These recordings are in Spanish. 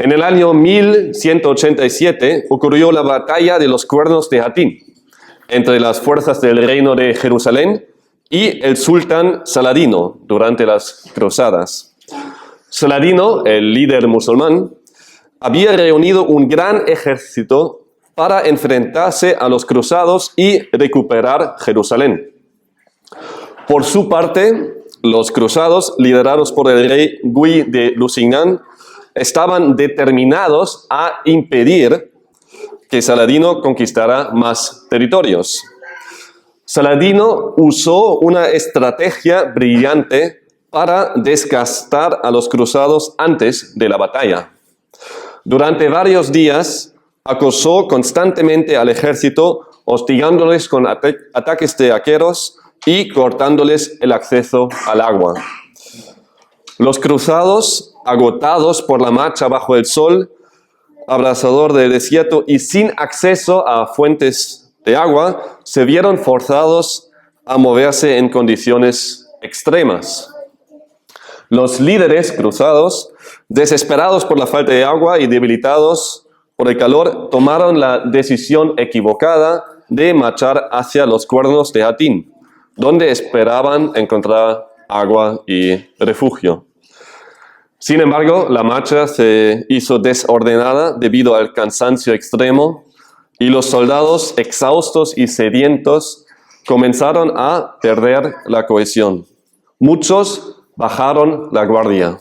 En el año 1187 ocurrió la batalla de los Cuernos de Hatín entre las fuerzas del reino de Jerusalén y el sultán Saladino durante las cruzadas. Saladino, el líder musulmán, había reunido un gran ejército para enfrentarse a los cruzados y recuperar Jerusalén. Por su parte, los cruzados, liderados por el rey Guy de Lusignan, estaban determinados a impedir que Saladino conquistara más territorios. Saladino usó una estrategia brillante para desgastar a los cruzados antes de la batalla. Durante varios días, acosó constantemente al ejército, hostigándoles con ataques de arqueros y cortándoles el acceso al agua. Los cruzados, agotados por la marcha bajo el sol abrasador del desierto y sin acceso a fuentes de agua, se vieron forzados a moverse en condiciones extremas. Los líderes cruzados, desesperados por la falta de agua y debilitados por el calor, tomaron la decisión equivocada de marchar hacia los Cuernos de Hatín, donde esperaban encontrar agua y refugio. Sin embargo, la marcha se hizo desordenada debido al cansancio extremo y los soldados, exhaustos y sedientos, comenzaron a perder la cohesión. Muchos bajaron la guardia,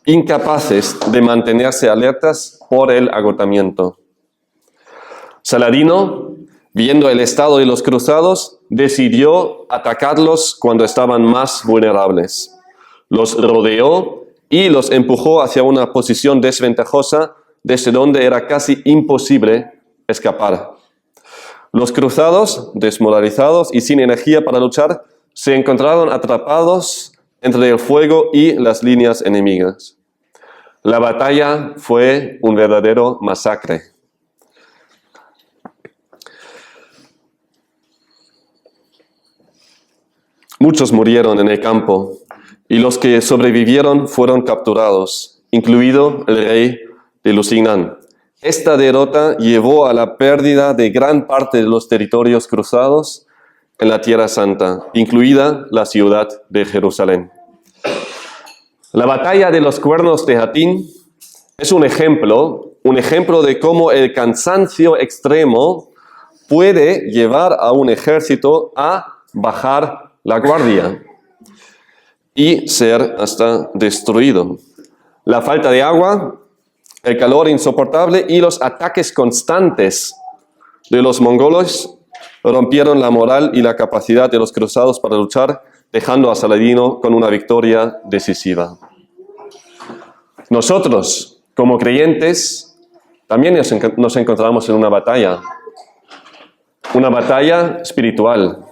incapaces de mantenerse alertas por el agotamiento. Saladino, viendo el estado de los cruzados, decidió atacarlos cuando estaban más vulnerables. Los rodeó y los empujó hacia una posición desventajosa desde donde era casi imposible escapar. Los cruzados, desmoralizados y sin energía para luchar, se encontraron atrapados entre el fuego y las líneas enemigas. La batalla fue un verdadero masacre. Muchos murieron en el campo, y los que sobrevivieron fueron capturados, incluido el rey de Lusignan. Esta derrota llevó a la pérdida de gran parte de los territorios cruzados en la Tierra Santa, incluida la ciudad de Jerusalén. La batalla de los Cuernos de Hatín es un ejemplo de cómo el cansancio extremo puede llevar a un ejército a bajar la guardia y ser hasta destruido. La falta de agua, el calor insoportable y los ataques constantes de los mongoles rompieron la moral y la capacidad de los cruzados para luchar, dejando a Saladino con una victoria decisiva. Nosotros, como creyentes, también nos encontramos en una batalla espiritual.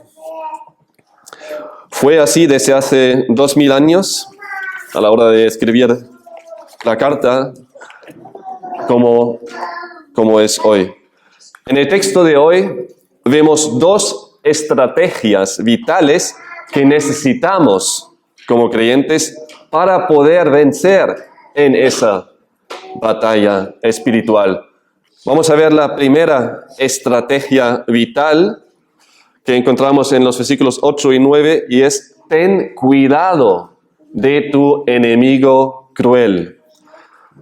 Fue así desde hace 2000 años, a la hora de escribir la carta, como es hoy. En el texto de hoy vemos dos estrategias vitales que necesitamos como creyentes para poder vencer en esa batalla espiritual. Vamos a ver la primera estrategia vital que encontramos en los versículos 8 y 9, y es: ten cuidado de tu enemigo cruel.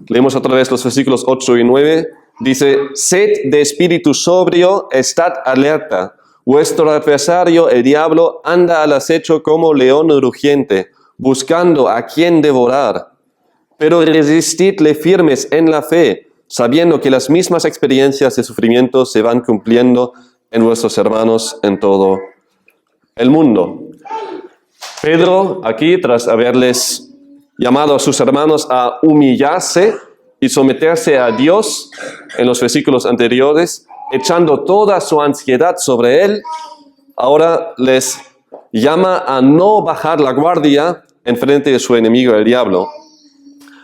Leemos otra vez los versículos 8 y 9. Dice: sed de espíritu sobrio, estad alerta. Vuestro adversario, el diablo, anda al acecho como león rugiente, buscando a quien devorar. Pero resistidle firmes en la fe, sabiendo que las mismas experiencias de sufrimiento se van cumpliendo en vuestros hermanos en todo el mundo. Pedro, aquí, tras haberles llamado a sus hermanos a humillarse y someterse a Dios en los versículos anteriores, echando toda su ansiedad sobre él, ahora les llama a no bajar la guardia en frente de su enemigo, el diablo.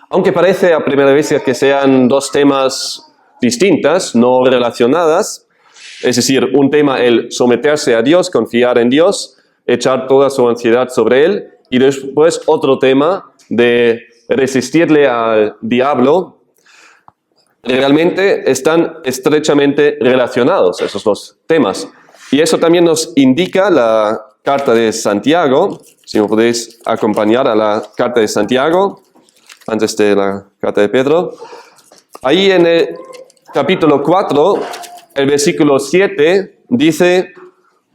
Aunque parece a primera vista que sean dos temas distintas, no relacionadas, es decir, un tema el someterse a Dios, confiar en Dios, echar toda su ansiedad sobre Él, y después otro tema de resistirle al diablo, realmente están estrechamente relacionados, esos dos temas. Y eso también nos indica la carta de Santiago. Si me podéis acompañar a la carta de Santiago, antes de la carta de Pedro. Ahí en el capítulo 4, el versículo 7, dice: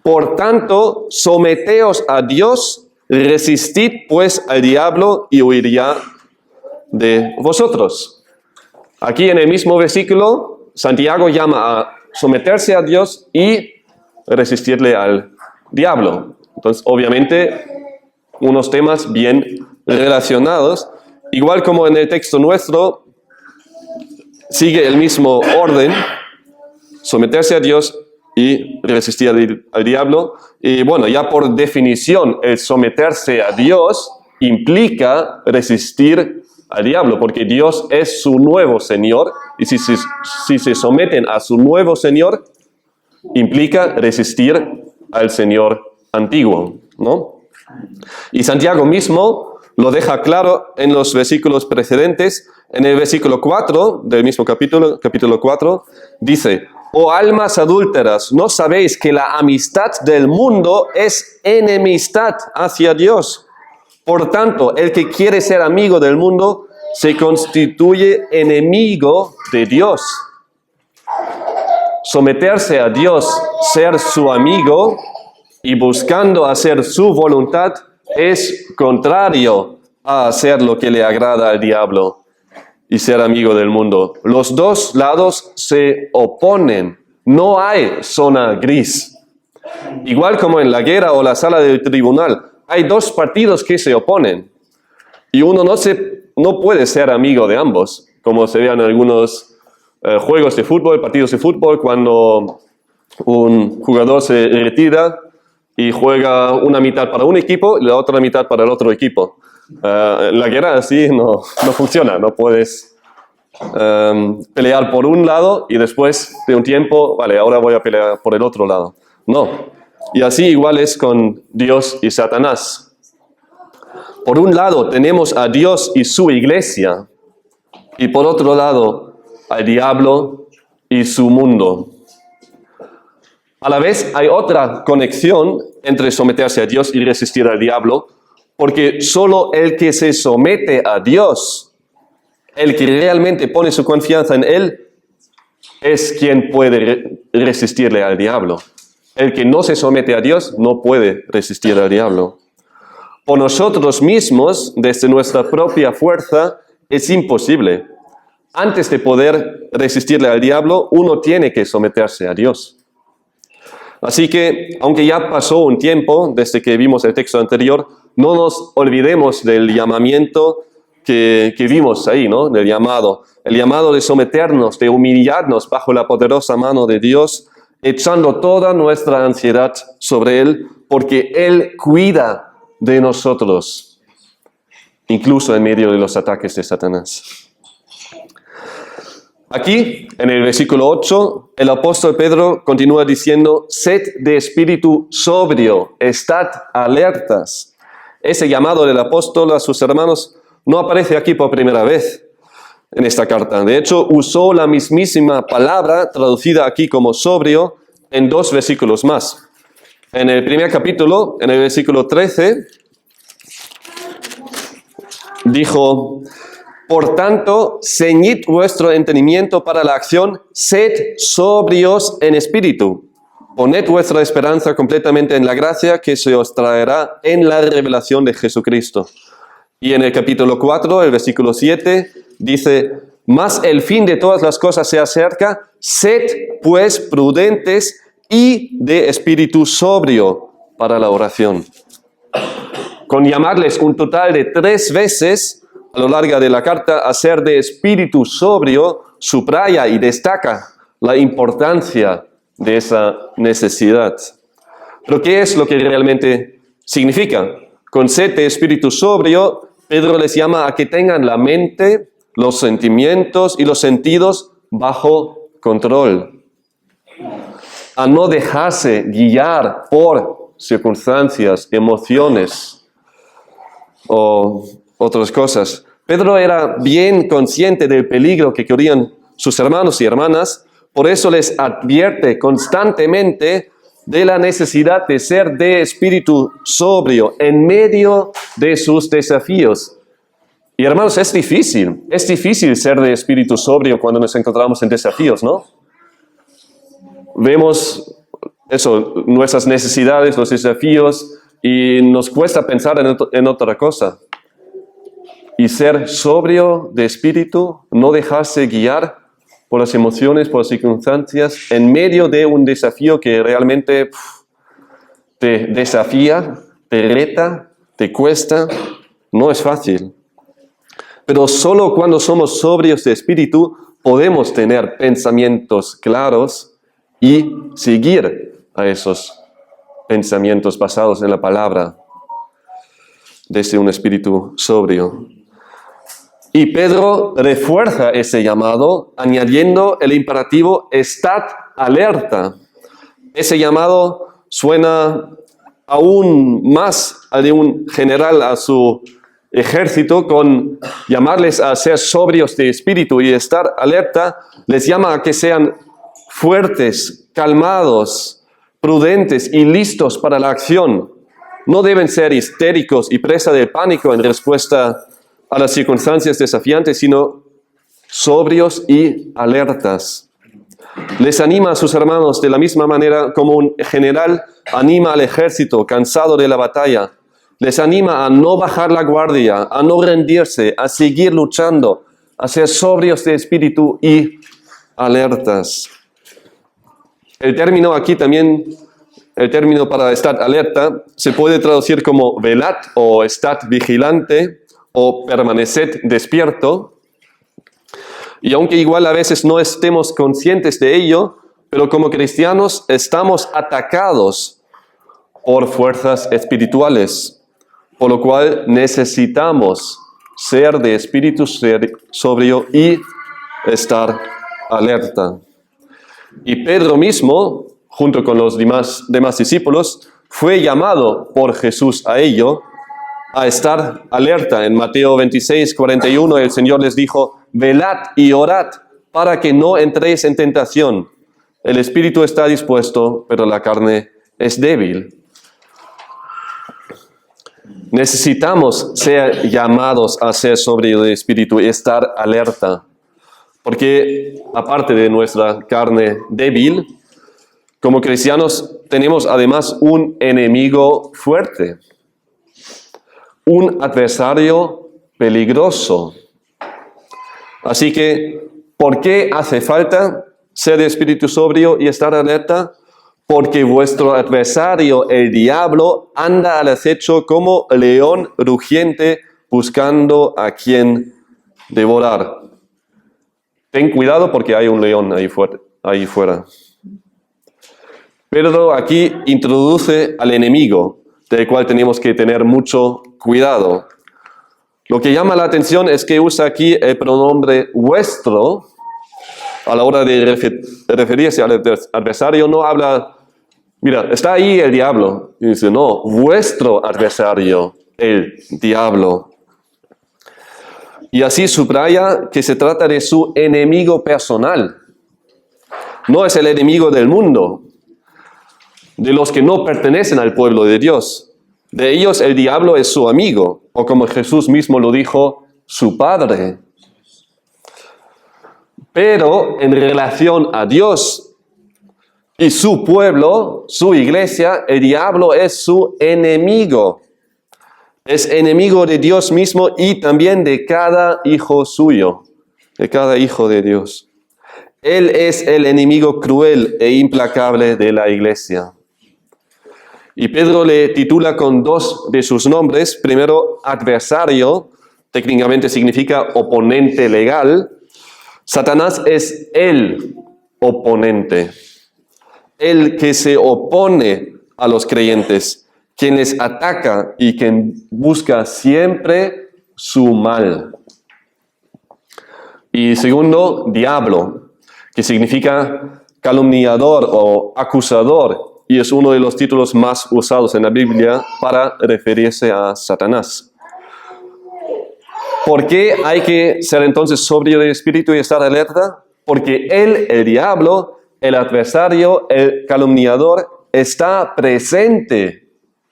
por tanto, someteos a Dios, resistid pues al diablo y huiría de vosotros. Aquí en el mismo versículo, Santiago llama a someterse a Dios y resistirle al diablo. Entonces, obviamente, unos temas bien relacionados. Igual como en el texto nuestro, sigue el mismo orden: someterse a Dios y resistir al diablo. Y bueno, ya por definición, el someterse a Dios implica resistir al diablo, porque Dios es su nuevo Señor, y si se someten a su nuevo Señor, implica resistir al Señor antiguo, ¿no? Y Santiago mismo lo deja claro en los versículos precedentes. En el versículo 4 del mismo capítulo 4, dice: oh almas adúlteras, ¿no sabéis que la amistad del mundo es enemistad hacia Dios? Por tanto, el que quiere ser amigo del mundo se constituye enemigo de Dios. Someterse a Dios, ser su amigo y buscando hacer su voluntad, es contrario a hacer lo que le agrada al diablo y ser amigo del mundo. Los dos lados se oponen. No hay zona gris. Igual como en la guerra o la sala del tribunal, hay dos partidos que se oponen. Y uno no puede ser amigo de ambos, como se ve en algunos juegos de fútbol, partidos de fútbol, cuando un jugador se retira y juega una mitad para un equipo y la otra mitad para el otro equipo. La guerra así no funciona. No puedes pelear por un lado y después de un tiempo, vale, ahora voy a pelear por el otro lado. No. Y así igual es con Dios y Satanás. Por un lado tenemos a Dios y su iglesia, y por otro lado al diablo y su mundo. A la vez hay otra conexión entre someterse a Dios y resistir al diablo, porque solo el que se somete a Dios, el que realmente pone su confianza en Él, es quien puede resistirle al diablo. El que no se somete a Dios no puede resistir al diablo. Por nosotros mismos, desde nuestra propia fuerza, es imposible. Antes de poder resistirle al diablo, uno tiene que someterse a Dios. Así que, aunque ya pasó un tiempo desde que vimos el texto anterior, no nos olvidemos del llamamiento que vimos ahí, ¿no? Del llamado. El llamado de someternos, de humillarnos bajo la poderosa mano de Dios, echando toda nuestra ansiedad sobre Él, porque Él cuida de nosotros, incluso en medio de los ataques de Satanás. Aquí, en el versículo 8, el apóstol Pedro continúa diciendo: sed de espíritu sobrio, estad alertas. Ese llamado del apóstol a sus hermanos no aparece aquí por primera vez en esta carta. De hecho, usó la mismísima palabra, traducida aquí como sobrio, en 2 versículos más. En el primer capítulo, en el versículo 13, dijo: por tanto, ceñid vuestro entendimiento para la acción, sed sobrios en espíritu. Poned vuestra esperanza completamente en la gracia que se os traerá en la revelación de Jesucristo. Y en el capítulo 4, el versículo 7, dice: mas el fin de todas las cosas se acerca, sed pues prudentes y de espíritu sobrio para la oración. Con llamarles un total de 3 veces a lo largo de la carta a ser de espíritu sobrio, subraya y destaca la importancia de esa necesidad. Pero ¿qué es lo que realmente significa? Con sed de espíritu sobrio, Pedro les llama a que tengan la mente, los sentimientos y los sentidos bajo control. A no dejarse guiar por circunstancias, emociones o otras cosas. Pedro era bien consciente del peligro que corrían sus hermanos y hermanas. Por eso les advierte constantemente de la necesidad de ser de espíritu sobrio en medio de sus desafíos. Y hermanos, es difícil ser de espíritu sobrio cuando nos encontramos en desafíos, ¿no? Vemos eso, nuestras necesidades, los desafíos, y nos cuesta pensar en otra cosa. Y ser sobrio de espíritu, no dejarse guiar por las emociones, por las circunstancias, en medio de un desafío que realmente te desafía, te reta, te cuesta, no es fácil. Pero solo cuando somos sobrios de espíritu podemos tener pensamientos claros y seguir a esos pensamientos basados en la palabra desde un espíritu sobrio. Y Pedro refuerza ese llamado añadiendo el imperativo estad alerta. Ese llamado suena aún más al de un general a su ejército, con llamarles a ser sobrios de espíritu y estar alerta, les llama a que sean fuertes, calmados, prudentes y listos para la acción. No deben ser histéricos y presa del pánico en respuesta a las circunstancias desafiantes, sino sobrios y alertas. Les anima a sus hermanos de la misma manera como un general anima al ejército cansado de la batalla. Les anima a no bajar la guardia, a no rendirse, a seguir luchando, a ser sobrios de espíritu y alertas. El término aquí también, el término para estar alerta, se puede traducir como velad o estad vigilante o permaneced despierto. Y aunque igual a veces no estemos conscientes de ello, pero como cristianos estamos atacados por fuerzas espirituales, por lo cual necesitamos ser de espíritu sobrio y estar alerta. Y Pedro mismo, junto con los demás discípulos, fue llamado por Jesús a ello, a estar alerta. En Mateo 26, 41, el Señor les dijo: velad y orad para que no entréis en tentación. El espíritu está dispuesto, pero la carne es débil. Necesitamos ser llamados a ser sobrios de espíritu y estar alerta. Porque aparte de nuestra carne débil, como cristianos tenemos además un enemigo fuerte, un adversario peligroso. Así que, ¿por qué hace falta ser de espíritu sobrio y estar alerta? Porque vuestro adversario, el diablo, anda al acecho como león rugiente buscando a quien devorar. Ten cuidado porque hay un león ahí fuera. Pedro aquí introduce al enemigo, del cual tenemos que tener mucho cuidado. Lo que llama la atención es que usa aquí el pronombre vuestro. A la hora de referirse al adversario no habla, mira, está ahí el diablo. Y dice, no, vuestro adversario, el diablo. Y así subraya que se trata de su enemigo personal. No es el enemigo del mundo, de los que no pertenecen al pueblo de Dios. De ellos el diablo es su amigo, o como Jesús mismo lo dijo, su padre. Pero en relación a Dios y su pueblo, su iglesia, el diablo es su enemigo. Es enemigo de Dios mismo y también de cada hijo suyo, de cada hijo de Dios. Él es el enemigo cruel e implacable de la iglesia. Y Pedro le titula con dos de sus nombres. Primero, adversario, técnicamente significa oponente legal. Satanás es el oponente, el que se opone a los creyentes, quien les ataca y quien busca siempre su mal. Y segundo, diablo, que significa calumniador o acusador, y es uno de los títulos más usados en la Biblia para referirse a Satanás. ¿Por qué hay que ser entonces sobrio de espíritu y estar alerta? porque él, el diablo, el adversario, el calumniador, está presente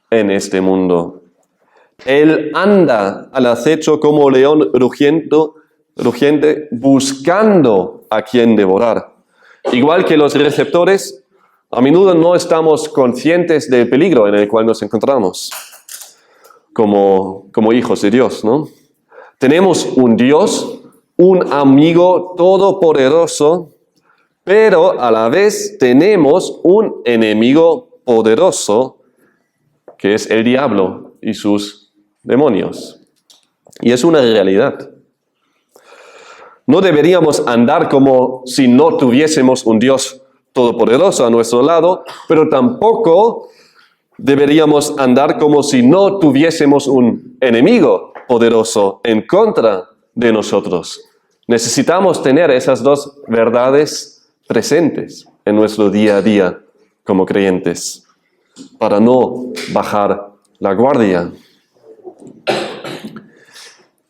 en este mundo. Él anda al acecho como león rugiente, buscando a quien devorar. Igual que los receptores, a menudo no estamos conscientes del peligro en el cual nos encontramos como hijos de Dios, ¿no? Tenemos un Dios, un amigo todopoderoso, pero a la vez tenemos un enemigo poderoso, que es el diablo y sus demonios. Y es una realidad. No deberíamos andar como si no tuviésemos un Dios todopoderoso a nuestro lado, pero tampoco deberíamos andar como si no tuviésemos un enemigo poderoso en contra de nosotros. Necesitamos tener esas dos verdades presentes en nuestro día a día como creyentes para no bajar la guardia.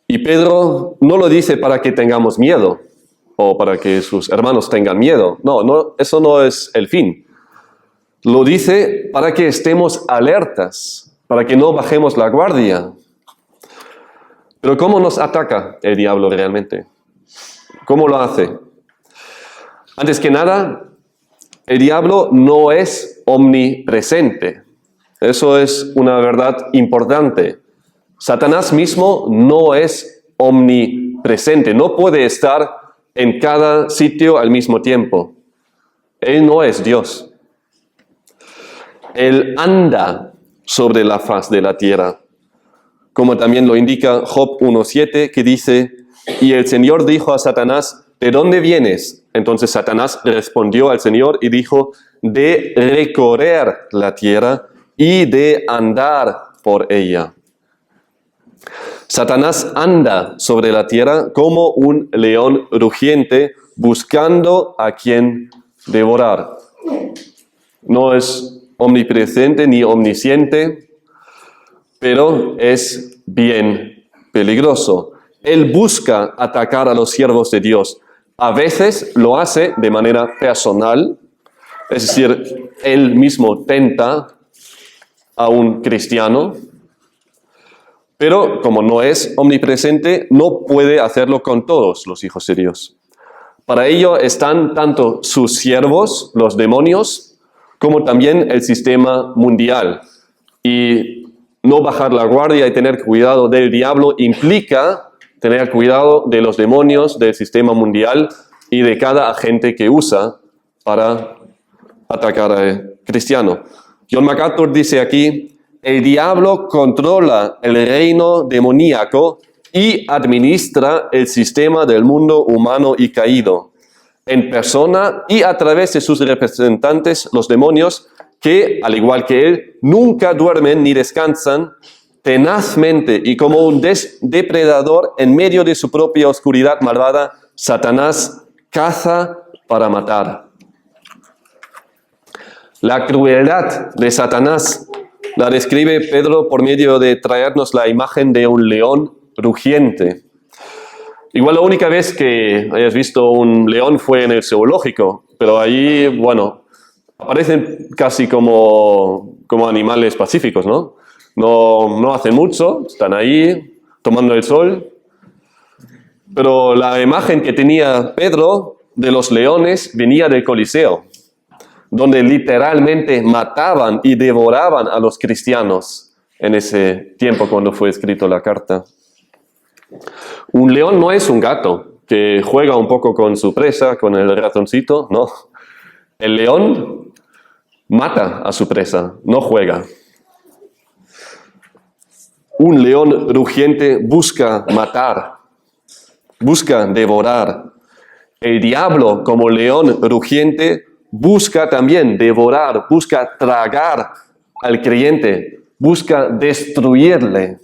Y Pedro no lo dice para que tengamos miedo o para que sus hermanos tengan miedo. No, eso no es el fin. Lo dice para que estemos alertas, para que no bajemos la guardia. Pero ¿cómo nos ataca el diablo realmente? ¿Cómo lo hace? Antes que nada, el diablo no es omnipresente. Eso es una verdad importante. Satanás mismo no es omnipresente, no puede estar en cada sitio al mismo tiempo. Él no es Dios. Él anda sobre la faz de la tierra, como también lo indica Job 1:7, que dice, y el Señor dijo a Satanás, ¿de dónde vienes? Entonces Satanás respondió al Señor y dijo, de recorrer la tierra y de andar por ella. Satanás anda sobre la tierra como un león rugiente buscando a quien devorar. No es omnipresente ni omnisciente, pero es bien peligroso. Él busca atacar a los siervos de Dios. A veces lo hace de manera personal, es decir, él mismo tenta a un cristiano, pero como no es omnipresente, no puede hacerlo con todos los hijos de Dios. Para ello están tanto sus siervos, los demonios, como también el sistema mundial. Y no bajar la guardia y tener cuidado del diablo implica tener cuidado de los demonios, del sistema mundial y de cada agente que usa para atacar al cristiano. John MacArthur dice aquí, el diablo controla el reino demoníaco y administra el sistema del mundo humano y caído, en persona y a través de sus representantes, los demonios, que, al igual que él, nunca duermen ni descansan, tenazmente y como un depredador en medio de su propia oscuridad malvada, Satanás caza para matar. La crueldad de Satanás la describe Pedro por medio de traernos la imagen de un león rugiente. Igual la única vez que hayas visto un león fue en el zoológico, pero ahí, bueno, aparecen casi como animales pacíficos, ¿no? No hacen mucho, están ahí tomando el sol. Pero la imagen que tenía Pedro de los leones venía del Coliseo, donde literalmente mataban y devoraban a los cristianos en ese tiempo cuando fue escrita la carta. Un león no es un gato que juega un poco con su presa, con el ratoncito, no. El león mata a su presa, no juega. Un león rugiente busca matar, busca devorar. El diablo, como león rugiente, busca también devorar, busca tragar al creyente, busca destruirle,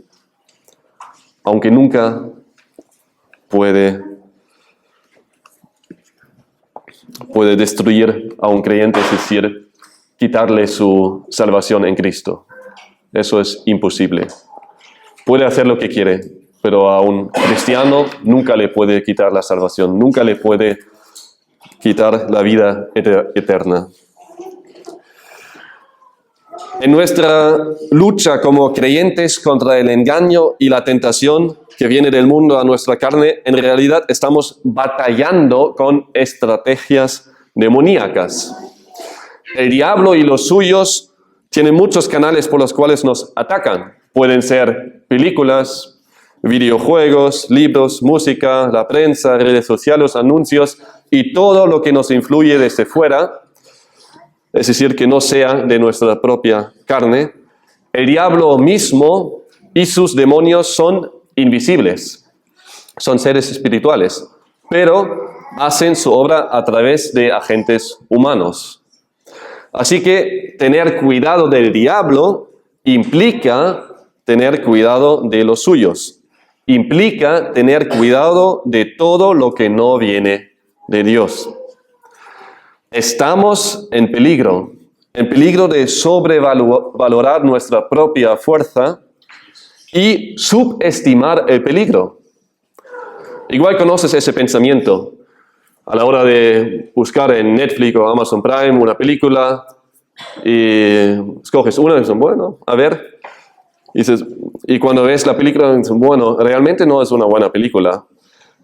aunque nunca puede destruir a un creyente, es decir, quitarle su salvación en Cristo. Eso es imposible. Puede hacer lo que quiere, pero a un cristiano nunca le puede quitar la salvación, nunca le puede quitar la vida eterna. En nuestra lucha como creyentes contra el engaño y la tentación que viene del mundo a nuestra carne, en realidad estamos batallando con estrategias demoníacas. El diablo y los suyos tienen muchos canales por los cuales nos atacan. Pueden ser películas, videojuegos, libros, música, la prensa, redes sociales, anuncios y todo lo que nos influye desde fuera, es decir, que no sea de nuestra propia carne. El diablo mismo y sus demonios son invisibles, son seres espirituales, pero hacen su obra a través de agentes humanos. Así que tener cuidado del diablo implica tener cuidado de los suyos, implica tener cuidado de todo lo que no viene de Dios. Estamos en peligro de sobrevalorar nuestra propia fuerza y subestimar el peligro. Igual conoces ese pensamiento a la hora de buscar en Netflix o Amazon Prime una película y escoges una y dices, bueno, a ver. Y cuando ves la película dices, bueno, realmente no es una buena película.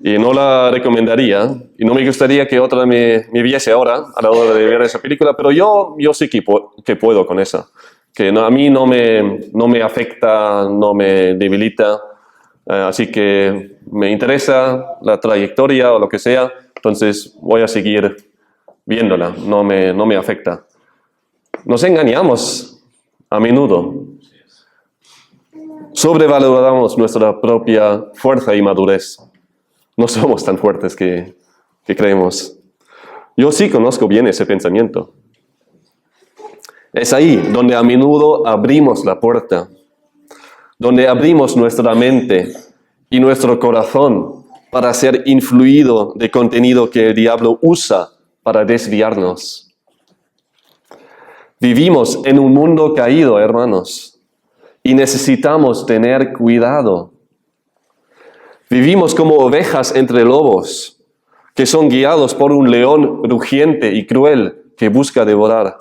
Y no la recomendaría, y no me gustaría que otra me viese ahora a la hora de ver esa película, pero yo sí que puedo con esa. Que a mí no me afecta, no me debilita, así que me interesa la trayectoria o lo que sea, entonces voy a seguir viéndola, no me afecta. Nos engañamos a menudo. Sobrevaloramos nuestra propia fuerza y madurez. No somos tan fuertes que creemos. Yo sí conozco bien ese pensamiento. Es ahí donde a menudo abrimos la puerta, donde abrimos nuestra mente y nuestro corazón para ser influido de contenido que el diablo usa para desviarnos. Vivimos en un mundo caído, hermanos, y necesitamos tener cuidado. Vivimos como ovejas entre lobos, que son guiados por un león rugiente y cruel que busca devorar.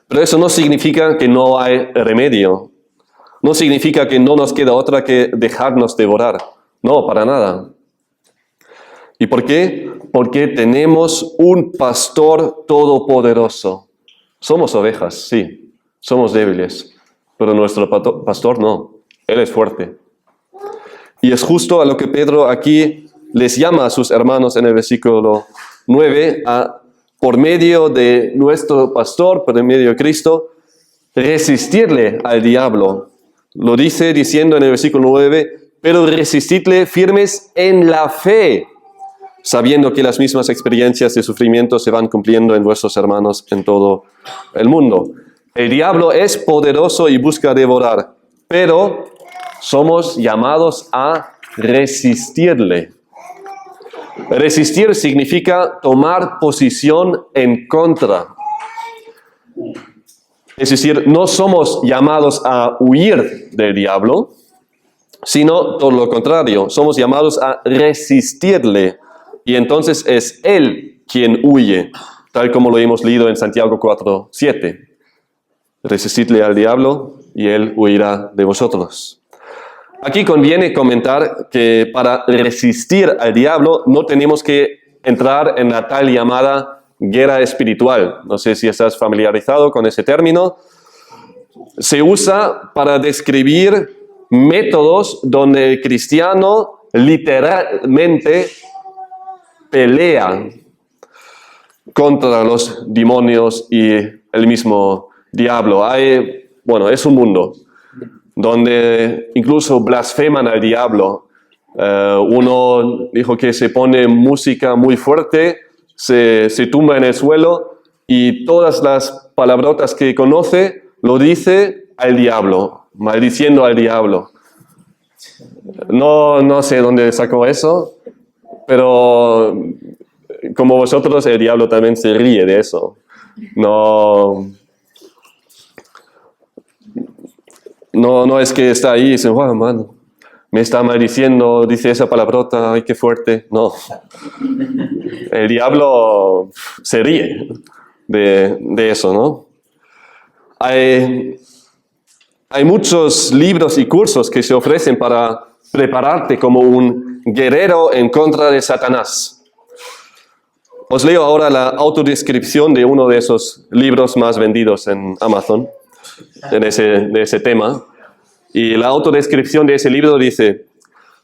Pero eso no significa que no hay remedio. No significa que no nos queda otra que dejarnos devorar. No, para nada. ¿Y por qué? Porque tenemos un pastor todopoderoso. Somos ovejas, sí, somos débiles, pero nuestro pastor no, Él es fuerte. Y es justo a lo que Pedro aquí les llama a sus hermanos en el versículo 9, por medio de nuestro pastor, por medio de Cristo, resistirle al diablo. Lo dice diciendo en el versículo 9, pero resistidle firmes en la fe, sabiendo que las mismas experiencias de sufrimiento se van cumpliendo en vuestros hermanos en todo el mundo. El diablo es poderoso y busca devorar, pero somos llamados a resistirle. Resistir significa tomar posición en contra. Es decir, no somos llamados a huir del diablo, sino todo lo contrario, somos llamados a resistirle. Y entonces es Él quien huye, tal como lo hemos leído en Santiago 4:7. Resistidle al diablo y Él huirá de vosotros. Aquí conviene comentar que para resistir al diablo no tenemos que entrar en la tal llamada guerra espiritual. No sé si estás familiarizado con ese término. Se usa para describir métodos donde el cristiano literalmente pelea contra los demonios y el mismo diablo. Es un mundo donde incluso blasfeman al diablo. Uno dijo que se pone música muy fuerte, se tumba en el suelo y todas las palabrotas que conoce lo dice al diablo, maldiciendo al diablo. No sé dónde sacó eso, pero como vosotros, el diablo también se ríe de eso. No es que está ahí y dice, wow, mano, me está maldiciendo, dice esa palabrota, ay, qué fuerte. No. El diablo se ríe de eso, ¿no? Hay muchos libros y cursos que se ofrecen para prepararte como un guerrero en contra de Satanás. Os leo ahora la autodescripción de uno de esos libros más vendidos en Amazon, de ese tema. Y la autodescripción de ese libro dice: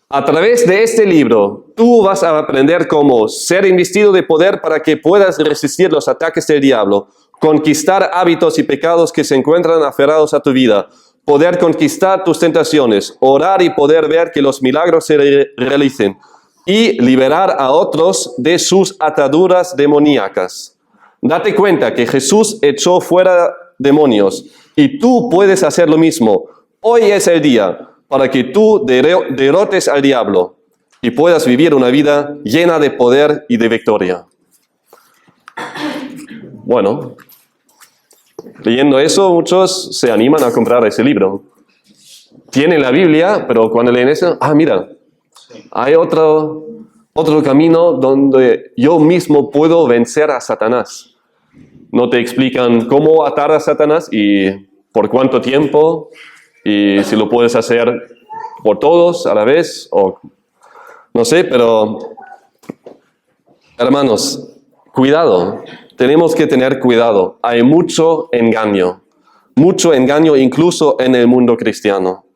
a través de este libro, tú vas a aprender cómo ser investido de poder para que puedas resistir los ataques del diablo, conquistar hábitos y pecados que se encuentran aferrados a tu vida, poder conquistar tus tentaciones, orar y poder ver que los milagros se realicen, y liberar a otros de sus ataduras demoníacas. Date cuenta que Jesús echó fuera demonios y tú puedes hacer lo mismo. Hoy es el día para que tú derrotes al diablo y puedas vivir una vida llena de poder y de victoria. Bueno, leyendo eso, muchos se animan a comprar ese libro. Tienen la Biblia, pero cuando leen eso, mira, hay otro camino donde yo mismo puedo vencer a Satanás. No te explican cómo atar a Satanás y por cuánto tiempo, y si lo puedes hacer por todos a la vez, o no sé, pero hermanos, cuidado, tenemos que tener cuidado. Hay mucho engaño incluso en el mundo cristiano.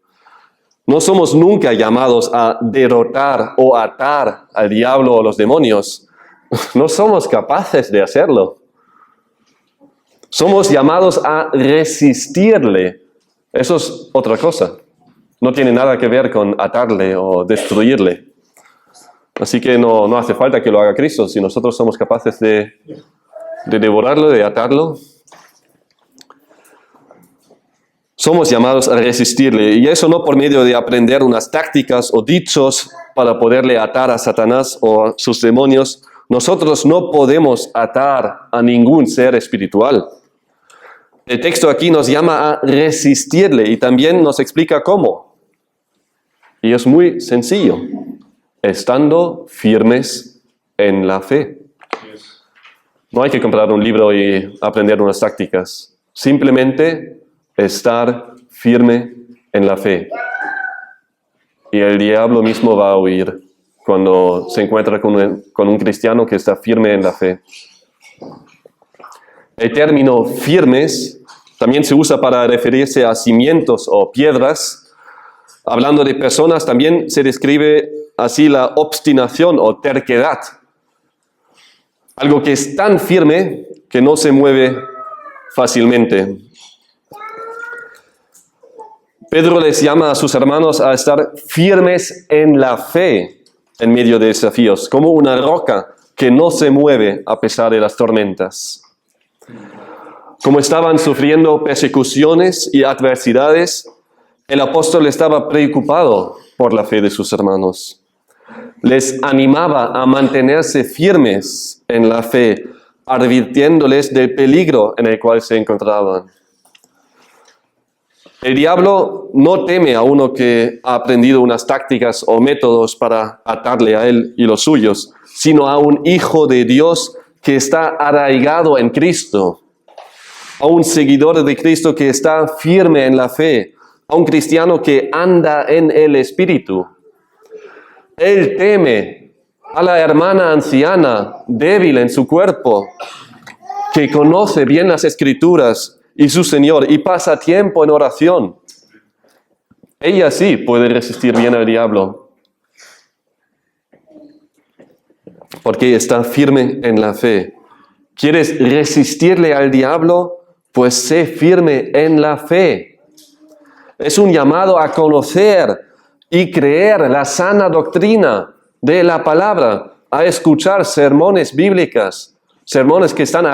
No somos nunca llamados a derrotar o atar al diablo o los demonios. No somos capaces de hacerlo. Somos llamados a resistirle. Eso es otra cosa. No tiene nada que ver con atarle o destruirle. Así que no hace falta que lo haga Cristo. Si nosotros somos capaces de devorarlo, de atarlo, somos llamados a resistirle, y eso no por medio de aprender unas tácticas o dichos para poderle atar a Satanás o a sus demonios. Nosotros no podemos atar a ningún ser espiritual. El texto aquí nos llama a resistirle y también nos explica cómo. Y es muy sencillo, estando firmes en la fe. No hay que comprar un libro y aprender unas tácticas, simplemente estar firme en la fe. Y el diablo mismo va a huir cuando se encuentra con un cristiano que está firme en la fe. El término firmes también se usa para referirse a cimientos o piedras. Hablando de personas, también se describe así la obstinación o terquedad. Algo que es tan firme que no se mueve fácilmente. Pedro les llama a sus hermanos a estar firmes en la fe en medio de desafíos, como una roca que no se mueve a pesar de las tormentas. Como estaban sufriendo persecuciones y adversidades, el apóstol estaba preocupado por la fe de sus hermanos. Les animaba a mantenerse firmes en la fe, advirtiéndoles del peligro en el cual se encontraban. El diablo no teme a uno que ha aprendido unas tácticas o métodos para atarle a él y los suyos, sino a un hijo de Dios que está arraigado en Cristo, a un seguidor de Cristo que está firme en la fe, a un cristiano que anda en el Espíritu. Él teme a la hermana anciana, débil en su cuerpo, que conoce bien las Escrituras y su Señor y pasa tiempo en oración. Ella sí puede resistir bien al diablo, porque está firme en la fe. ¿Quieres resistirle al diablo? Pues sé firme en la fe. Es un llamado a conocer y creer la sana doctrina de la palabra, a escuchar sermones bíblicas, sermones que están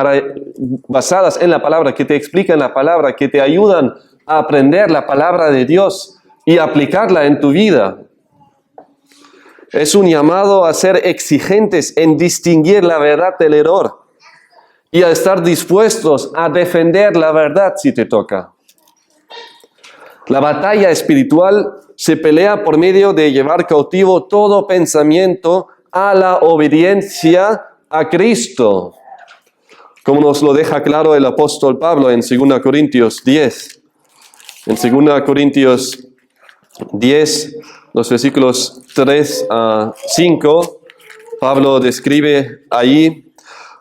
basadas en la palabra, que te explican la palabra, que te ayudan a aprender la palabra de Dios y aplicarla en tu vida. Es un llamado a ser exigentes en distinguir la verdad del error y a estar dispuestos a defender la verdad si te toca. La batalla espiritual se pelea por medio de llevar cautivo todo pensamiento a la obediencia a Cristo, como nos lo deja claro el apóstol Pablo en 2 Corintios 10. En 2 Corintios 10, los versículos 3 a 5, Pablo describe ahí: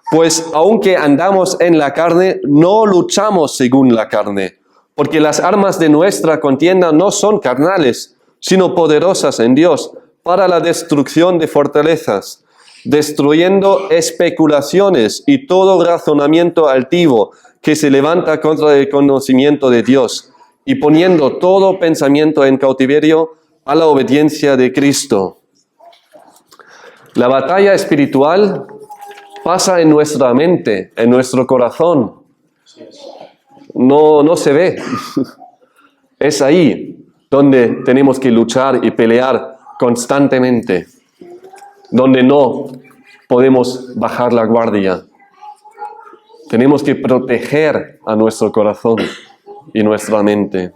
pues aunque andamos en la carne, no luchamos según la carne, porque las armas de nuestra contienda no son carnales, sino poderosas en Dios para la destrucción de fortalezas, destruyendo especulaciones y todo razonamiento altivo que se levanta contra el conocimiento de Dios, y poniendo todo pensamiento en cautiverio a la obediencia de Cristo. La batalla espiritual pasa en nuestra mente, en nuestro corazón. No se ve. Es ahí donde tenemos que luchar y pelear constantemente, donde no podemos bajar la guardia. Tenemos que proteger a nuestro corazón y nuestra mente.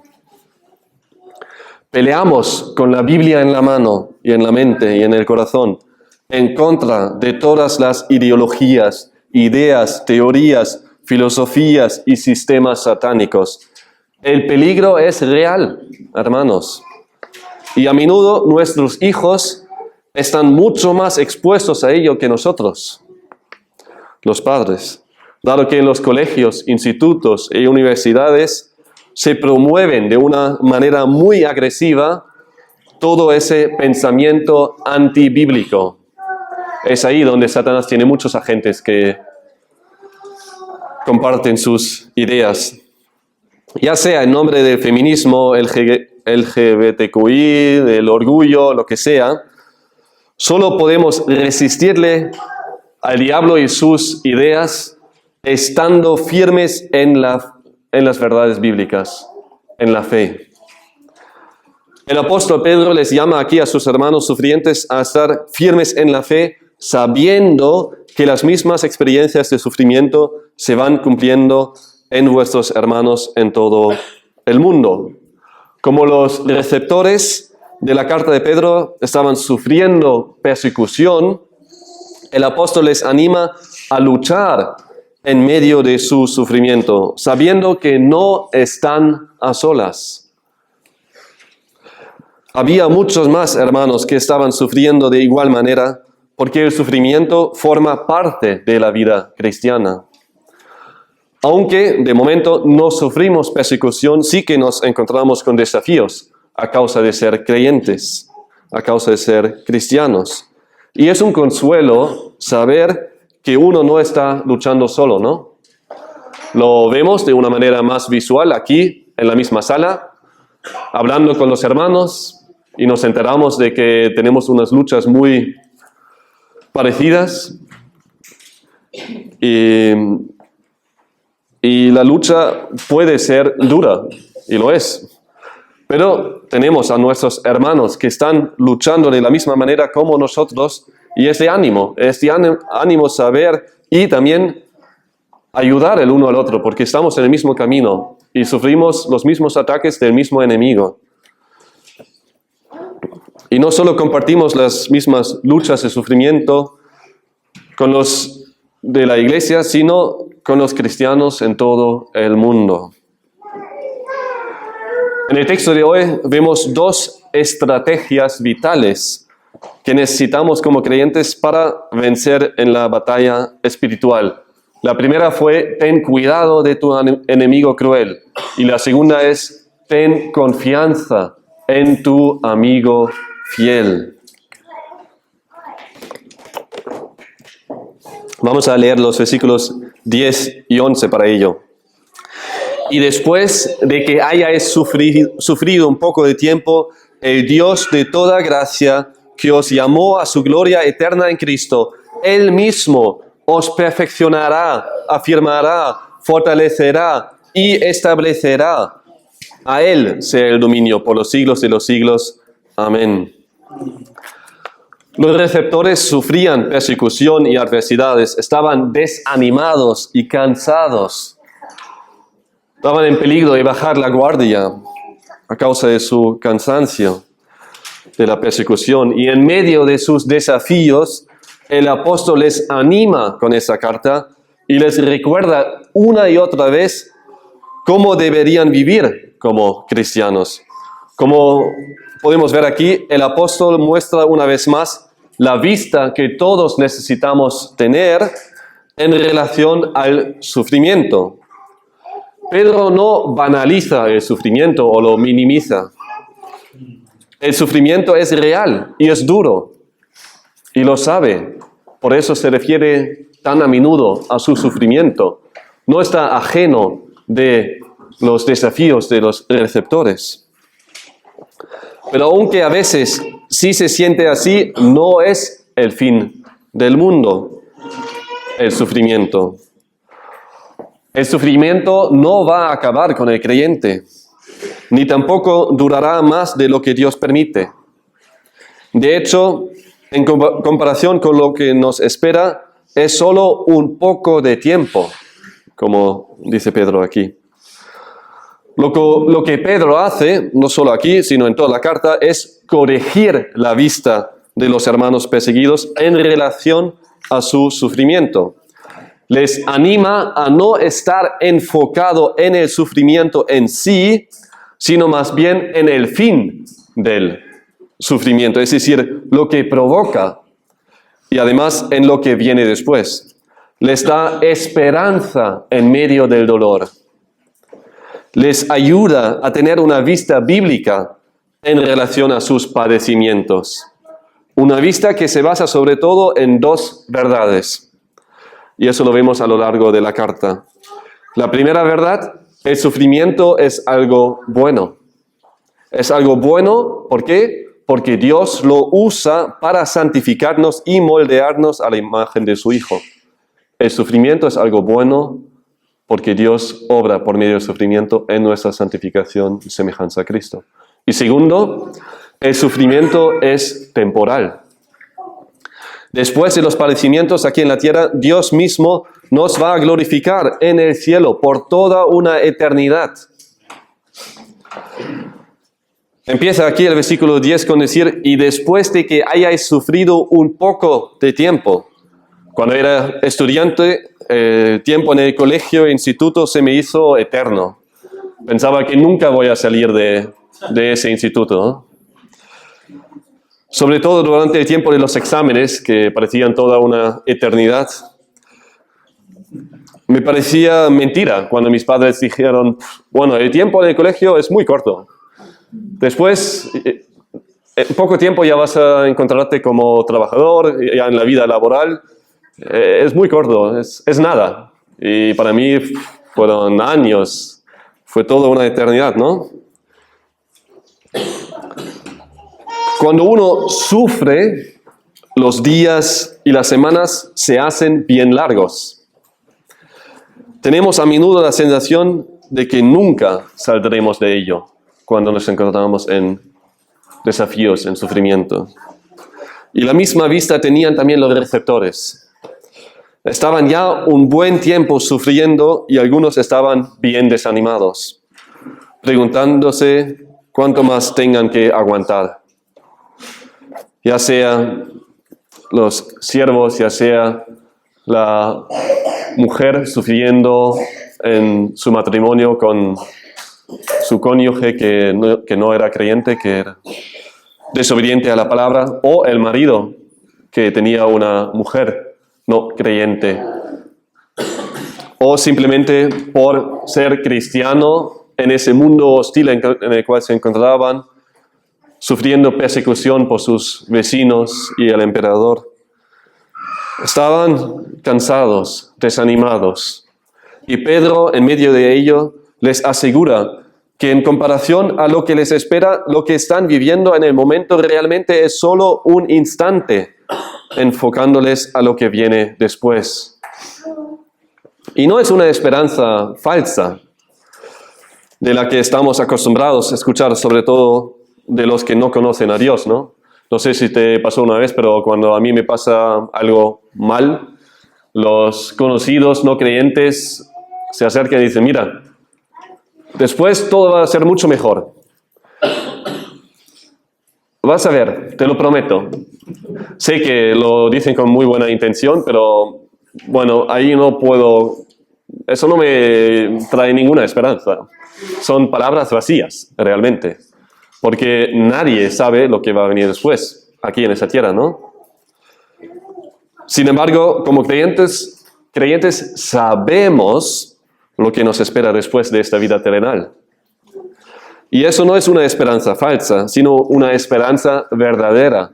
Peleamos con la Biblia en la mano y en la mente y en el corazón en contra de todas las ideologías, ideas, teorías, filosofías y sistemas satánicos. El peligro es real, hermanos. Y a menudo nuestros hijos están mucho más expuestos a ello que nosotros, los padres, dado que en los colegios, institutos y universidades se promueven de una manera muy agresiva todo ese pensamiento antibíblico. Es ahí donde Satanás tiene muchos agentes que comparten sus ideas, ya sea en nombre del feminismo, el LGBTQI, del orgullo, lo que sea. Solo podemos resistirle al diablo y sus ideas estando firmes en las verdades bíblicas, en la fe. El apóstol Pedro les llama aquí a sus hermanos sufrientes a estar firmes en la fe, sabiendo que las mismas experiencias de sufrimiento se van cumpliendo en vuestros hermanos en todo el mundo. Como los receptores de la carta de Pedro estaban sufriendo persecución, el apóstol les anima a luchar en medio de su sufrimiento, sabiendo que no están a solas. Había muchos más hermanos que estaban sufriendo de igual manera, porque el sufrimiento forma parte de la vida cristiana. Aunque de momento no sufrimos persecución, sí que nos encontramos con desafíos a causa de ser creyentes, a causa de ser cristianos. Y es un consuelo saber que uno no está luchando solo, ¿no? Lo vemos de una manera más visual aquí, en la misma sala, hablando con los hermanos, y nos enteramos de que tenemos unas luchas muy parecidas. Y la lucha puede ser dura, y lo es. Pero tenemos a nuestros hermanos que están luchando de la misma manera como nosotros, y es de ánimo saber y también ayudar el uno al otro, porque estamos en el mismo camino y sufrimos los mismos ataques del mismo enemigo. Y no solo compartimos las mismas luchas y sufrimiento con los de la iglesia, sino con los cristianos en todo el mundo. En el texto de hoy vemos dos estrategias vitales que necesitamos como creyentes para vencer en la batalla espiritual. La primera fue: ten cuidado de tu enemigo cruel. Y la segunda es: ten confianza en tu amigo fiel. Vamos a leer los versículos 10 y 11 para ello. Y después de que hayáis sufrido un poco de tiempo, el Dios de toda gracia, que os llamó a su gloria eterna en Cristo, Él mismo os perfeccionará, afirmará, fortalecerá y establecerá. A Él sea el dominio por los siglos de los siglos. Amén. Los receptores sufrían persecución y adversidades, estaban desanimados y cansados. Estaban en peligro de bajar la guardia. a causa de su cansancio, de la persecución. Y en medio de sus desafíos, el apóstol les anima con esa carta y les recuerda una y otra vez cómo deberían vivir como cristianos. Como podemos ver aquí, el apóstol muestra una vez más la vista que todos necesitamos tener en relación al sufrimiento. Pedro no banaliza el sufrimiento o lo minimiza. El sufrimiento es real y es duro, y lo sabe. Por eso se refiere tan a menudo a su sufrimiento. No está ajeno de los desafíos de los receptores. Pero aunque a veces sí se siente así, no es el fin del mundo, el sufrimiento. El sufrimiento no va a acabar con el creyente, ni tampoco durará más de lo que Dios permite. De hecho, en comparación con lo que nos espera, es solo un poco de tiempo, como dice Pedro aquí. Lo que Pedro hace, no solo aquí, sino en toda la carta, es corregir la vista de los hermanos perseguidos en relación a su sufrimiento. Les anima a no estar enfocado en el sufrimiento en sí, sino más bien en el fin del sufrimiento, es decir, lo que provoca y además en lo que viene después. Les da esperanza en medio del dolor. Les ayuda a tener una vista bíblica en relación a sus padecimientos. Una vista que se basa sobre todo en dos verdades. Y eso lo vemos a lo largo de la carta. La primera verdad, el sufrimiento es algo bueno. Es algo bueno, ¿por qué? Porque Dios lo usa para santificarnos y moldearnos a la imagen de su Hijo. El sufrimiento es algo bueno porque Dios obra por medio del sufrimiento en nuestra santificación y semejanza a Cristo. Y segundo, el sufrimiento es temporal. Después de los padecimientos aquí en la tierra, Dios mismo nos va a glorificar en el cielo por toda una eternidad. Empieza aquí el versículo 10 con decir, y después de que hayáis sufrido un poco de tiempo. Cuando era estudiante, el tiempo en el colegio e instituto se me hizo eterno. Pensaba que nunca voy a salir de ese instituto, ¿no? Sobre todo durante el tiempo de los exámenes, que parecían toda una eternidad. Me parecía mentira cuando mis padres dijeron, bueno, el tiempo del colegio es muy corto. Después, en poco tiempo ya vas a encontrarte como trabajador, ya en la vida laboral. Es muy corto, es nada. Y para mí fueron años, fue toda una eternidad, ¿no? Cuando uno sufre, los días y las semanas se hacen bien largos. Tenemos a menudo la sensación de que nunca saldremos de ello cuando nos encontramos en desafíos, en sufrimiento. Y la misma vista tenían también los receptores. Estaban ya un buen tiempo sufriendo y algunos estaban bien desanimados, preguntándose cuánto más tengan que aguantar. Ya sea los siervos, ya sea la mujer sufriendo en su matrimonio con su cónyuge que no era creyente, que era desobediente a la palabra, o el marido que tenía una mujer no creyente, o simplemente por ser cristiano en ese mundo hostil en el cual se encontraban, sufriendo persecución por sus vecinos y el emperador. Estaban cansados, desanimados. Y Pedro, en medio de ello, les asegura que en comparación a lo que les espera, lo que están viviendo en el momento realmente es solo un instante, enfocándoles a lo que viene después. Y no es una esperanza falsa, de la que estamos acostumbrados a escuchar, sobre todo de los que no conocen a Dios, ¿no? No sé si te pasó una vez, pero cuando a mí me pasa algo mal, los conocidos no creyentes se acercan y dicen, mira, después todo va a ser mucho mejor. Vas a ver, te lo prometo. Sé que lo dicen con muy buena intención, pero bueno, ahí no puedo, eso no me trae ninguna esperanza. Son palabras vacías, realmente, porque nadie sabe lo que va a venir después, aquí en esa tierra, ¿no? Sin embargo, como creyentes sabemos lo que nos espera después de esta vida terrenal. Y eso no es una esperanza falsa, sino una esperanza verdadera,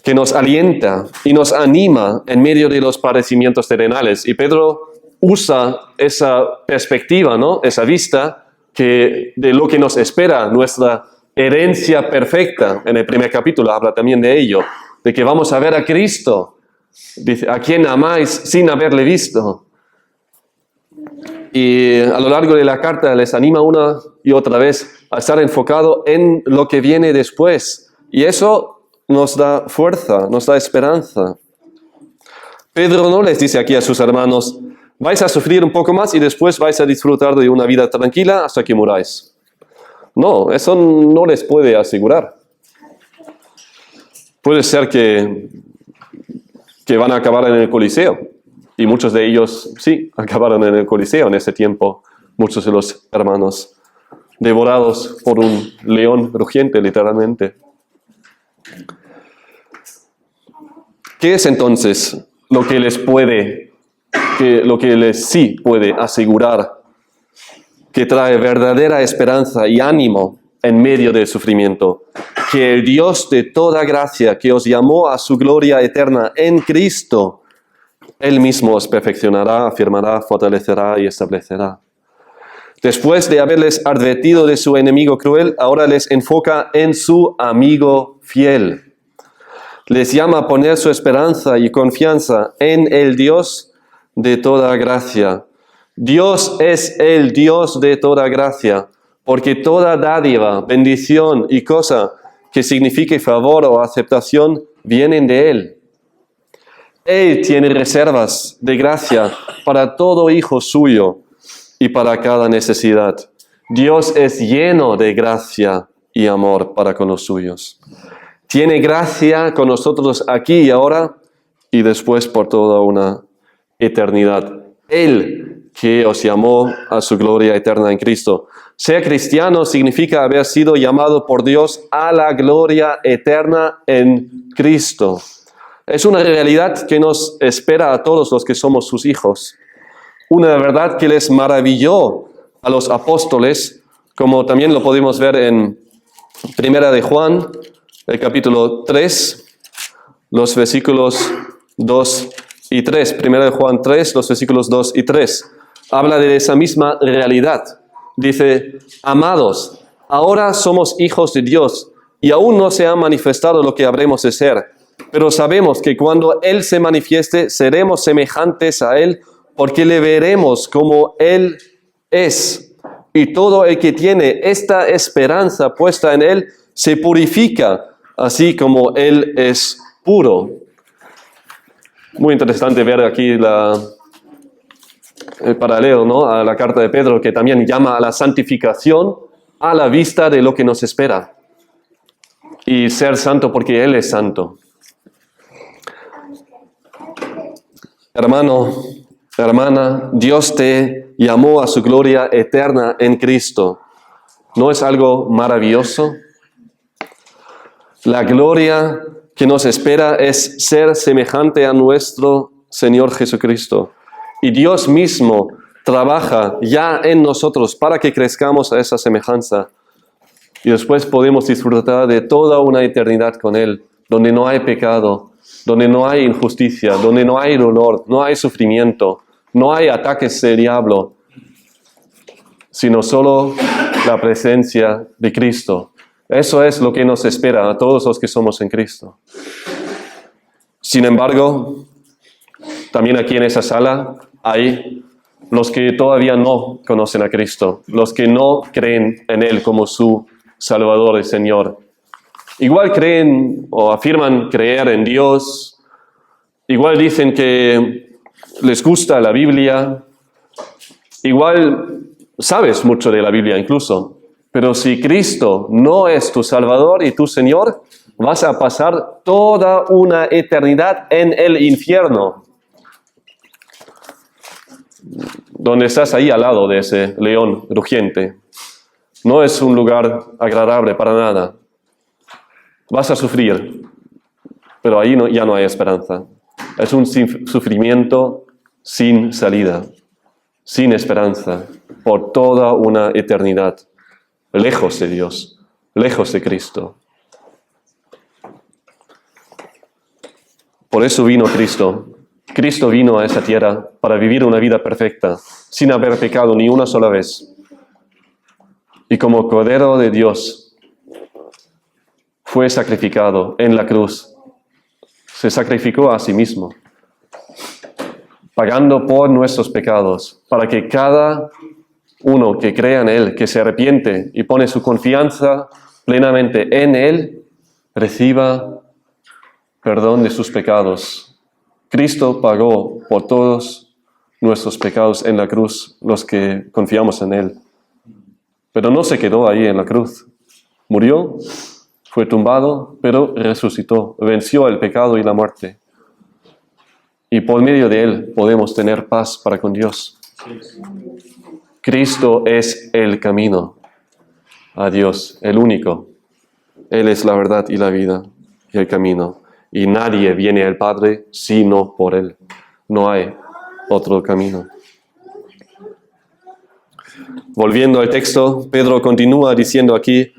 que nos alienta y nos anima en medio de los padecimientos terrenales. Y Pedro usa esa perspectiva, ¿no? Esa vista de lo que nos espera, nuestra herencia perfecta. En el primer capítulo habla también de ello, de que vamos a ver a Cristo. Dice, ¿a quién amáis sin haberle visto? Y a lo largo de la carta les anima una y otra vez a estar enfocado en lo que viene después. Y eso nos da fuerza, nos da esperanza. Pedro no les dice aquí a sus hermanos, vais a sufrir un poco más y después vais a disfrutar de una vida tranquila hasta que muráis. No, eso no les puede asegurar. Puede ser que van a acabar en el Coliseo. Y muchos de ellos, sí, acabaron en el Coliseo en ese tiempo. Muchos de los hermanos, devorados por un león rugiente, literalmente. ¿Qué es entonces lo que les sí puede asegurar que trae verdadera esperanza y ánimo en medio del sufrimiento? Que el Dios de toda gracia, que os llamó a su gloria eterna en Cristo, Él mismo os perfeccionará, afirmará, fortalecerá y establecerá. Después de haberles advertido de su enemigo cruel, ahora les enfoca en su amigo fiel. Les llama a poner su esperanza y confianza en el Dios de toda gracia. Dios es el Dios de toda gracia, porque toda dádiva, bendición y cosa que signifique favor o aceptación vienen de Él. Él tiene reservas de gracia para todo hijo suyo y para cada necesidad. Dios es lleno de gracia y amor para con los suyos. Tiene gracia con nosotros aquí y ahora y después por toda una eternidad. Él que os llamó a su gloria eterna en Cristo. Ser cristiano significa haber sido llamado por Dios a la gloria eterna en Cristo. Es una realidad que nos espera a todos los que somos sus hijos. Una verdad que les maravilló a los apóstoles, como también lo podemos ver en Primera de Juan, el capítulo 3, los versículos 2 y 3. Primera de Juan 3, los versículos 2 y 3. Habla de esa misma realidad. Dice, amados, ahora somos hijos de Dios y aún no se ha manifestado lo que habremos de ser. Pero sabemos que cuando Él se manifieste, seremos semejantes a Él, porque le veremos como Él es. Y todo el que tiene esta esperanza puesta en Él, se purifica, así como Él es puro. Muy interesante ver aquí el paralelo, ¿no? A la carta de Pedro, que también llama a la santificación a la vista de lo que nos espera. Y ser santo porque Él es santo. Hermano, hermana, Dios te llamó a su gloria eterna en Cristo. ¿No es algo maravilloso? La gloria que nos espera es ser semejante a nuestro Señor Jesucristo. Y Dios mismo trabaja ya en nosotros para que crezcamos a esa semejanza. Y después podemos disfrutar de toda una eternidad con Él, donde no hay pecado, donde no hay injusticia, donde no hay dolor, no hay sufrimiento, no hay ataques del diablo, sino solo la presencia de Cristo. Eso es lo que nos espera a todos los que somos en Cristo. Sin embargo, también aquí en esa sala hay los que todavía no conocen a Cristo, los que no creen en Él como su Salvador y Señor. Igual creen o afirman creer en Dios, igual dicen que les gusta la Biblia, igual sabes mucho de la Biblia incluso, Pero si Cristo no es tu Salvador y tu Señor, vas a pasar toda una eternidad en el infierno, donde estás ahí al lado de ese león rugiente. No es un lugar agradable para nada. Vas a sufrir, pero ahí ya no hay esperanza. Es un sufrimiento sin salida, sin esperanza, por toda una eternidad, lejos de Dios, lejos de Cristo. Por eso vino Cristo. Cristo vino a esa tierra para vivir una vida perfecta, sin haber pecado ni una sola vez. Y como Cordero de Dios, fue sacrificado en la cruz. Se sacrificó a sí mismo, pagando por nuestros pecados, para que cada uno que crea en Él, que se arrepiente y pone su confianza plenamente en Él, reciba perdón de sus pecados. Cristo pagó por todos nuestros pecados en la cruz, los que confiamos en Él. Pero no se quedó ahí en la cruz. Murió, fue tumbado, pero resucitó, venció el pecado y la muerte. Y por medio de Él podemos tener paz para con Dios. Cristo es el camino a Dios, el único. Él es la verdad y la vida y el camino. Y nadie viene al Padre sino por Él. No hay otro camino. Volviendo al texto, Pedro continúa diciendo aquí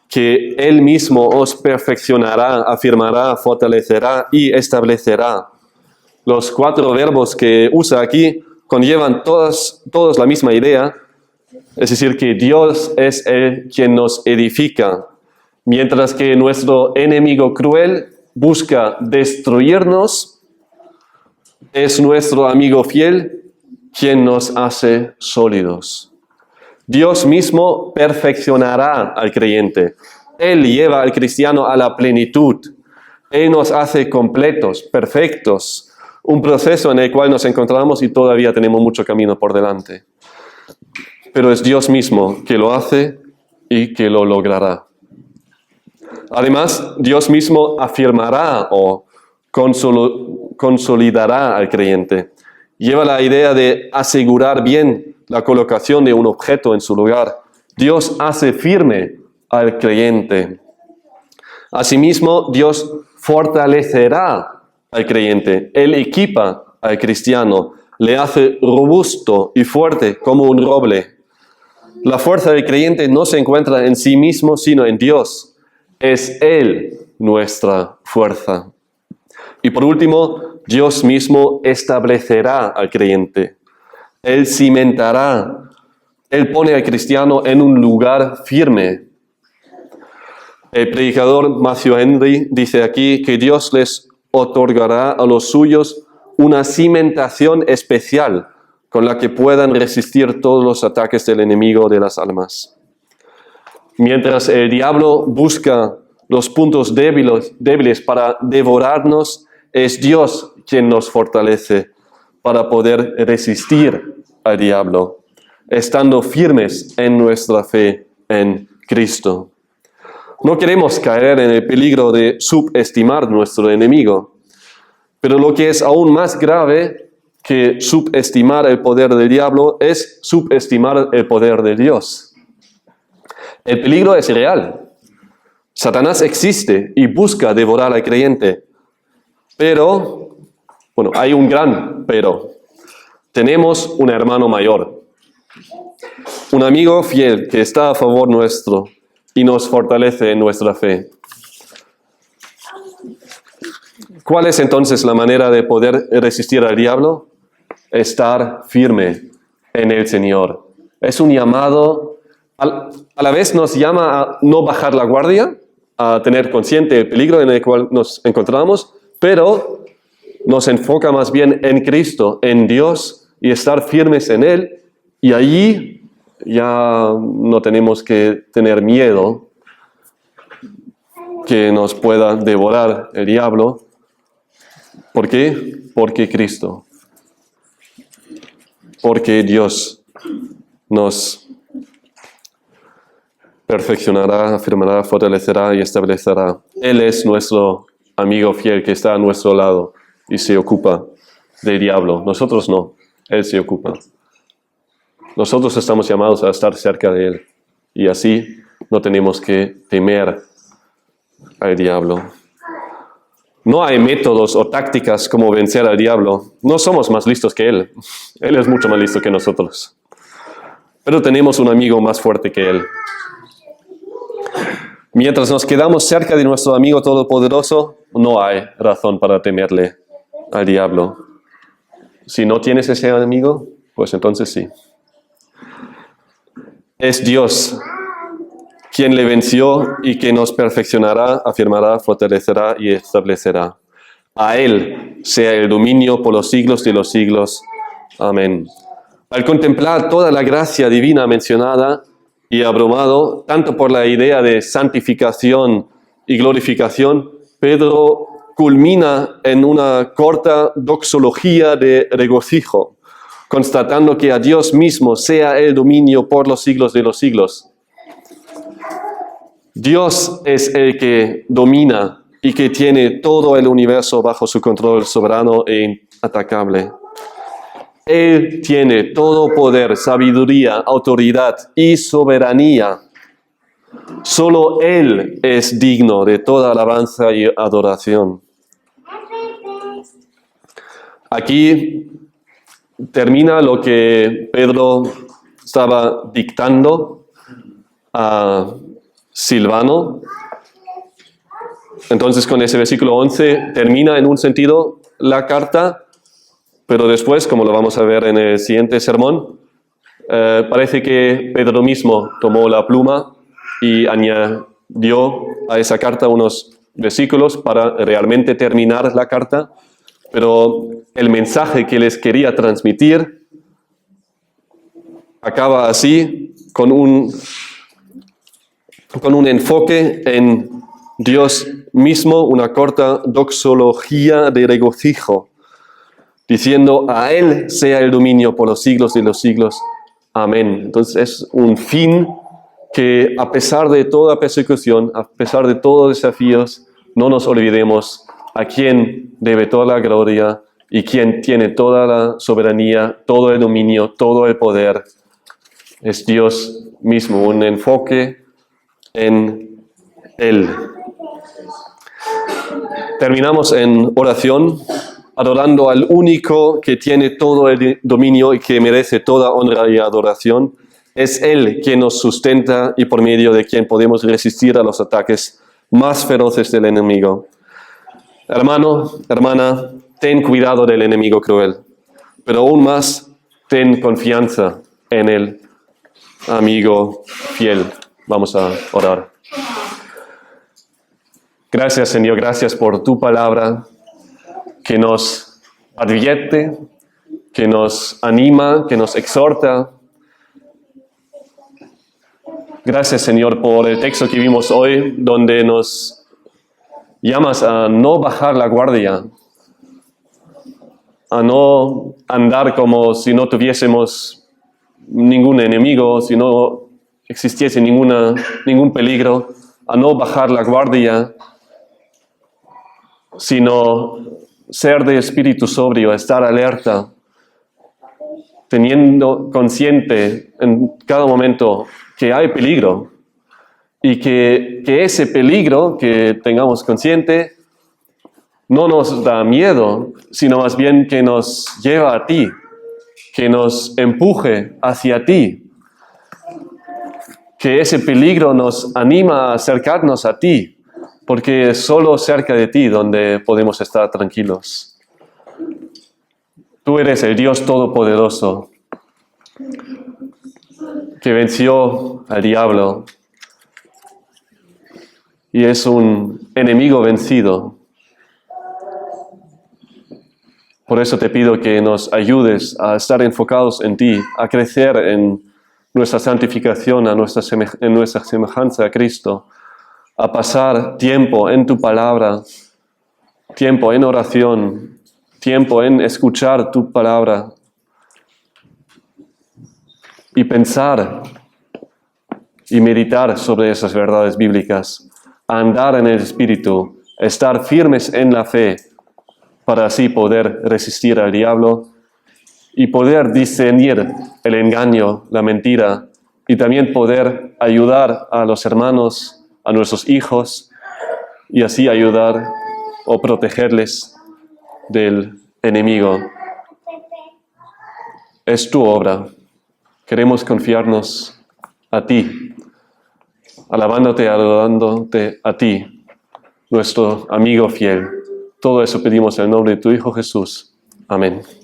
que Él mismo os perfeccionará, afirmará, fortalecerá y establecerá. Los 4 verbos que usa aquí conllevan todos la misma idea, es decir, que Dios es el quien nos edifica, mientras que nuestro enemigo cruel busca destruirnos, es nuestro amigo fiel quien nos hace sólidos. Dios mismo perfeccionará al creyente. Él lleva al cristiano a la plenitud. Él nos hace completos, perfectos. Un proceso en el cual nos encontramos y todavía tenemos mucho camino por delante. Pero es Dios mismo que lo hace y que lo logrará. Además, Dios mismo afirmará o consolidará al creyente. Lleva la idea de asegurar bien la colocación de un objeto en su lugar. Dios hace firme al creyente. Asimismo, Dios fortalecerá al creyente. Él equipa al cristiano, le hace robusto y fuerte como un roble. La fuerza del creyente no se encuentra en sí mismo, sino en Dios. Es Él nuestra fuerza. Y por último, Dios mismo establecerá al creyente. Él cimentará. Él pone al cristiano en un lugar firme. El predicador Matthew Henry dice aquí que Dios les otorgará a los suyos una cimentación especial con la que puedan resistir todos los ataques del enemigo de las almas. Mientras el diablo busca los puntos débiles para devorarnos, es Dios quien nos fortalece para poder resistir al diablo, estando firmes en nuestra fe en Cristo. No queremos caer en el peligro de subestimar nuestro enemigo, pero lo que es aún más grave que subestimar el poder del diablo es subestimar el poder de Dios. El peligro es real. Satanás existe y busca devorar al creyente. Pero, hay un gran pero. Tenemos un hermano mayor, un amigo fiel que está a favor nuestro y nos fortalece en nuestra fe. ¿Cuál es entonces la manera de poder resistir al diablo? Estar firme en el Señor. Es un llamado, a la vez nos llama a no bajar la guardia, a tener consciente el peligro en el cual nos encontramos, pero nos enfoca más bien en Cristo, en Dios, y estar firmes en Él, y allí ya no tenemos que tener miedo que nos pueda devorar el diablo. ¿Por qué? Porque Cristo. Porque Dios nos perfeccionará, afirmará, fortalecerá y establecerá. Él es nuestro amigo fiel que está a nuestro lado y se ocupa del diablo. Nosotros no, Él se ocupa. Nosotros estamos llamados a estar cerca de Él y así no tenemos que temer al diablo. No hay métodos o tácticas como vencer al diablo. No somos más listos que Él. Él es mucho más listo que nosotros. Pero tenemos un amigo más fuerte que Él. Mientras nos quedamos cerca de nuestro amigo todopoderoso, no hay razón para temerle al diablo. Si no tienes ese amigo, pues entonces sí. Es Dios quien le venció y que nos perfeccionará, afirmará, fortalecerá y establecerá. A Él sea el dominio por los siglos de los siglos. Amén. Al contemplar toda la gracia divina mencionada y abrumado, tanto por la idea de santificación y glorificación, Pedro culmina en una corta doxología de regocijo, constatando que a Dios mismo sea el dominio por los siglos de los siglos. Dios es el que domina y que tiene todo el universo bajo su control soberano e inatacable. Él tiene todo poder, sabiduría, autoridad y soberanía. Solo Él es digno de toda alabanza y adoración. Aquí termina lo que Pedro estaba dictando a Silvano. Entonces, con ese versículo 11 termina en un sentido la carta, pero después, como lo vamos a ver en el siguiente sermón, parece que Pedro mismo tomó la pluma y añadió a esa carta unos versículos para realmente terminar la carta, pero el mensaje que les quería transmitir acaba así, con un enfoque en Dios mismo, una corta doxología de regocijo, diciendo, a Él sea el dominio por los siglos de los siglos. Amén. Entonces es un fin que a pesar de toda persecución, a pesar de todos los desafíos, no nos olvidemos a quien debe toda la gloria y quien tiene toda la soberanía, todo el dominio, todo el poder. Es Dios mismo, un enfoque en Él. Terminamos en oración, adorando al único que tiene todo el dominio y que merece toda honra y adoración. Es Él quien nos sustenta y por medio de quien podemos resistir a los ataques más feroces del enemigo. Hermano, hermana, ten cuidado del enemigo cruel, pero aún más, ten confianza en el amigo fiel. Vamos a orar. Gracias, Señor, gracias por tu palabra que nos advierte, que nos anima, que nos exhorta. Gracias, Señor, por el texto que vimos hoy, donde nos llamas a no bajar la guardia, a no andar como si no tuviésemos ningún enemigo, si no existiese ningún peligro, a no bajar la guardia, sino ser de espíritu sobrio, estar alerta, teniendo consciente en cada momento que hay peligro y que ese peligro que tengamos consciente no nos da miedo, sino más bien que nos lleva a ti, que nos empuje hacia ti, que ese peligro nos anima a acercarnos a ti, porque es solo cerca de ti donde podemos estar tranquilos. Tú eres el Dios Todopoderoso que venció al diablo y es un enemigo vencido. Por eso te pido que nos ayudes a estar enfocados en ti, a crecer en nuestra santificación, en nuestra semejanza a Cristo, a pasar tiempo en tu palabra, tiempo en oración, tiempo en escuchar tu palabra y pensar y meditar sobre esas verdades bíblicas, andar en el Espíritu, estar firmes en la fe, para así poder resistir al diablo y poder discernir el engaño, la mentira, y también poder ayudar a los hermanos, a nuestros hijos, y así ayudar o protegerles del enemigo. Es tu obra. Queremos confiarnos a ti, alabándote, adorándote a ti, nuestro amigo fiel. Todo eso pedimos en el nombre de tu Hijo Jesús. Amén.